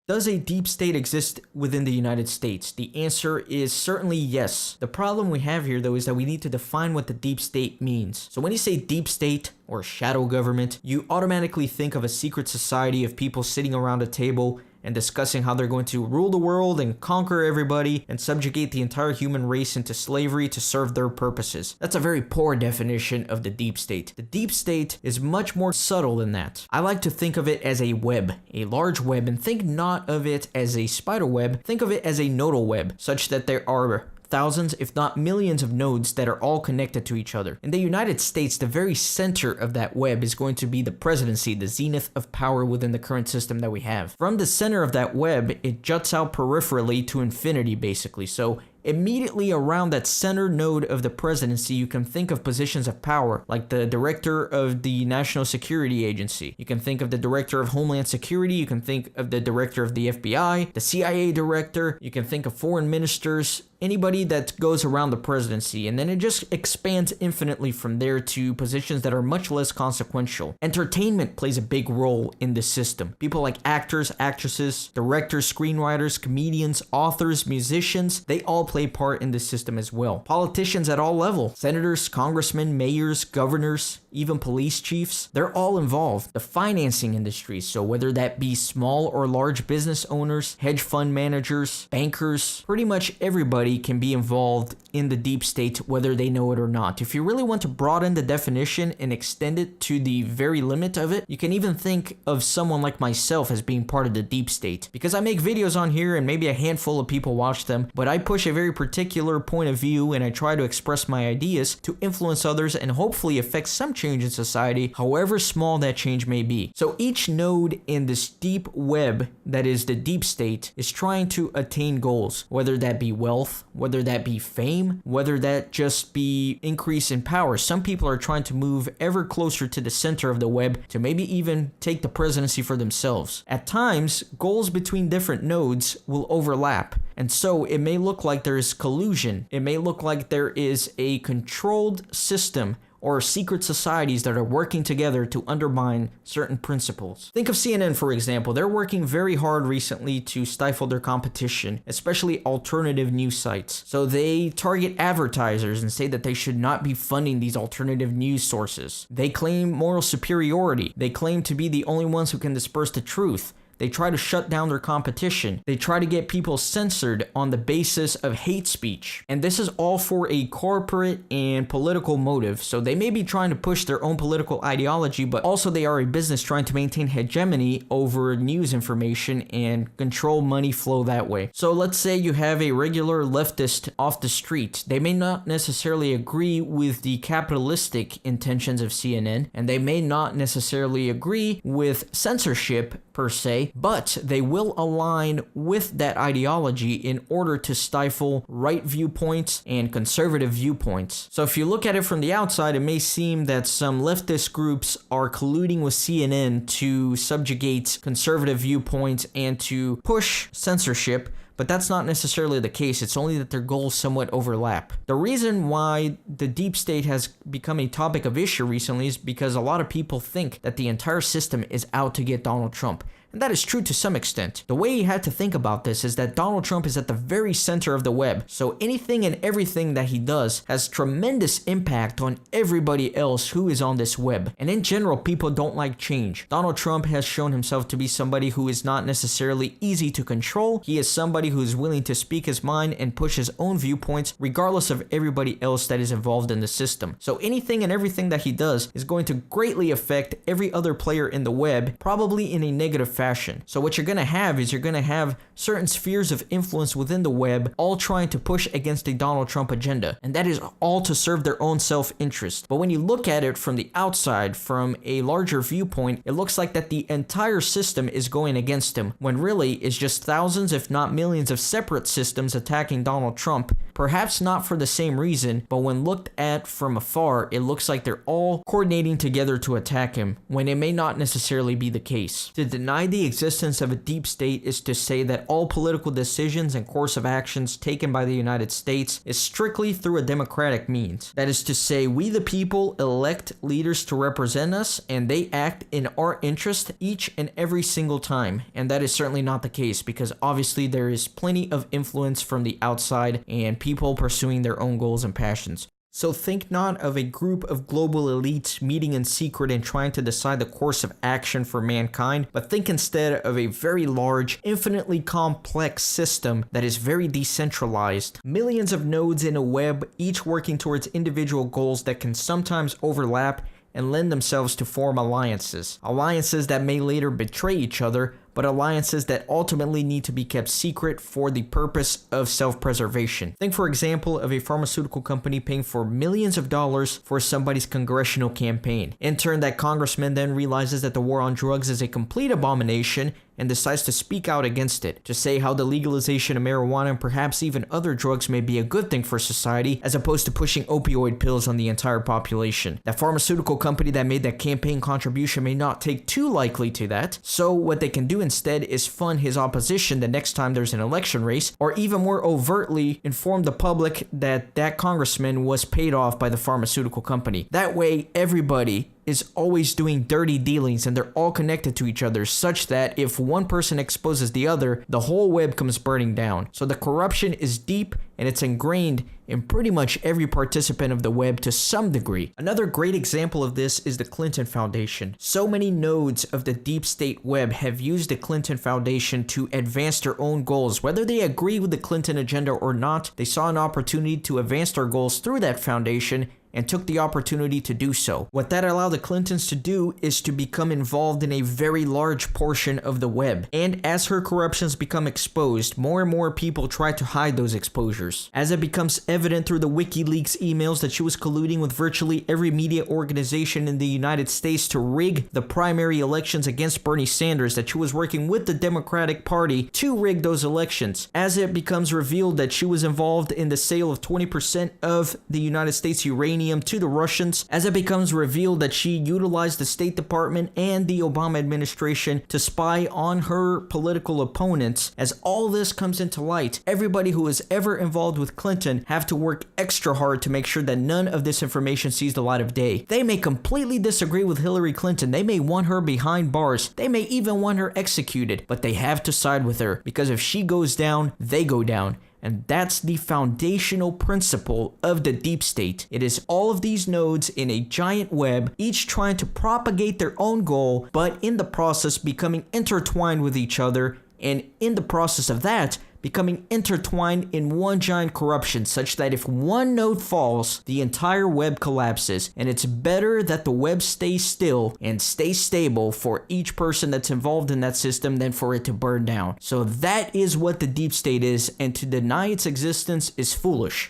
Does a deep state exist within the United States? The answer is certainly yes. The problem we have here, though, is that we need to define what the deep state means. So when you say deep state or shadow government, you automatically think of a secret society of people sitting around a table and discussing how they're going to rule the world and conquer everybody and subjugate the entire human race into slavery to serve their purposes. That's a very poor definition of the deep state. The deep state is much more subtle than that. I like to think of it as a web, a large web, and think not of it as a spider web, think of it as a nodal web, such that there are thousands, if not millions of nodes that are all connected to each other. In the United States, the very center of that web is going to be the presidency, the zenith of power within the current system that we have. From the center of that web, it juts out peripherally to infinity, basically. So immediately around that center node of the presidency, you can think of positions of power, like the director of the National Security Agency. You can think of the director of Homeland Security. You can think of the director of the FBI, the CIA director. You can think of foreign ministers, anybody that goes around the presidency. And then it just expands infinitely from there to positions that are much less consequential. Entertainment plays a big role in this system. People like actors, actresses, directors, screenwriters, comedians, authors, musicians, they all play part in this system as well. Politicians at all levels, senators, congressmen, mayors, governors, even police chiefs, they're all involved. The financing industries, so whether that be small or large business owners, hedge fund managers, bankers, pretty much everybody can be involved in the deep state, whether they know it or not. If you really want to broaden the definition and extend it to the very limit of it, you can even think of someone like myself as being part of the deep state. Because I make videos on here and maybe a handful of people watch them, but I push a very particular point of view and I try to express my ideas to influence others and hopefully affect some change in society, however small that change may be. So each node in this deep web that is the deep state is trying to attain goals, whether that be wealth, whether that be fame, whether that just be increase in power. Some people are trying to move ever closer to the center of the web to maybe even take the presidency for themselves. At times, goals between different nodes will overlap, and so it may look like there is collusion. It may look like there is a controlled system or secret societies that are working together to undermine certain principles. Think of CNN, for example. They're working very hard recently to stifle their competition, especially alternative news sites. So they target advertisers and say that they should not be funding these alternative news sources. They claim moral superiority. They claim to be the only ones who can disperse the truth. They try to shut down their competition. They try to get people censored on the basis of hate speech. And this is all for a corporate and political motive. So they may be trying to push their own political ideology, but also they are a business trying to maintain hegemony over news information and control money flow that way. So let's say you have a regular leftist off the street. They may not necessarily agree with the capitalistic intentions of CNN, and they may not necessarily agree with censorship per se, but they will align with that ideology in order to stifle right viewpoints and conservative viewpoints. So if you look at it from the outside, it may seem that some leftist groups are colluding with CNN to subjugate conservative viewpoints and to push censorship, but that's not necessarily the case. It's only that their goals somewhat overlap. The reason why the deep state has become a topic of issue recently is because a lot of people think that the entire system is out to get Donald Trump. And that is true to some extent. The way you have to think about this is that Donald Trump is at the very center of the web. So anything and everything that he does has tremendous impact on everybody else who is on this web. And in general, people don't like change. Donald Trump has shown himself to be somebody who is not necessarily easy to control. He is somebody who is willing to speak his mind and push his own viewpoints regardless of everybody else that is involved in the system. So anything and everything that he does is going to greatly affect every other player in the web, probably in a negative fashion. So what you're going to have is you're going to have certain spheres of influence within the web all trying to push against a Donald Trump agenda. And that is all to serve their own self-interest. But when you look at it from the outside, from a larger viewpoint, it looks like that the entire system is going against him, when really it's just thousands, if not millions, of separate systems attacking Donald Trump Perhaps not for the same reason, but when looked at from afar, it looks like they're all coordinating together to attack him, when it may not necessarily be the case. To deny the existence of a deep state is to say that all political decisions and course of actions taken by the United States is strictly through a democratic means. That is to say, we the people elect leaders to represent us, and they act in our interest each and every single time. And that is certainly not the case, because obviously there is plenty of influence from the outside and people pursuing their own goals and passions. So think not of a group of global elites meeting in secret and trying to decide the course of action for mankind, but think instead of a very large, infinitely complex system that is very decentralized. Millions of nodes in a web, each working towards individual goals that can sometimes overlap and lend themselves to form alliances. Alliances that may later betray each other, but alliances that ultimately need to be kept secret for the purpose of self-preservation. Think, for example, of a pharmaceutical company paying for millions of dollars for somebody's congressional campaign. In turn, that congressman then realizes that the war on drugs is a complete abomination and decides to speak out against it, to say how the legalization of marijuana and perhaps even other drugs may be a good thing for society, as opposed to pushing opioid pills on the entire population. That pharmaceutical company that made that campaign contribution may not take too likely to that, so what they can do instead is fund his opposition the next time there's an election race, or even more overtly inform the public that that congressman was paid off by the pharmaceutical company. That way, everybody is always doing dirty dealings and they're all connected to each other, such that if one person exposes the other, the whole web comes burning down. So the corruption is deep and it's ingrained in pretty much every participant of the web to some degree. Another great example of this is the Clinton Foundation. So many nodes of the deep state web have used the Clinton Foundation to advance their own goals. Whether they agree with the Clinton agenda or not, they saw an opportunity to advance their goals through that foundation and took the opportunity to do so. What that allowed the Clintons to do is to become involved in a very large portion of the web. And as her corruptions become exposed, more and more people try to hide those exposures. As it becomes evident through the WikiLeaks emails that she was colluding with virtually every media organization in the United States to rig the primary elections against Bernie Sanders, that she was working with the Democratic Party to rig those elections. As it becomes revealed that she was involved in the sale of 20% of the United States uranium to the Russians, as it becomes revealed that she utilized the State Department and the Obama administration to spy on her political opponents, as all this comes into light, everybody who is ever involved with Clinton have to work extra hard to make sure that none of this information sees the light of day. They may completely disagree with Hillary Clinton, they may want her behind bars, they may even want her executed, but they have to side with her, because if she goes down, they go down. And that's the foundational principle of the deep state. It is all of these nodes in a giant web, each trying to propagate their own goal, but in the process becoming intertwined with each other, and in the process of that, becoming intertwined in one giant corruption, such that if one node falls, the entire web collapses. And it's better that the web stays still and stays stable for each person that's involved in that system than for it to burn down. So that is what the deep state is, and to deny its existence is foolish.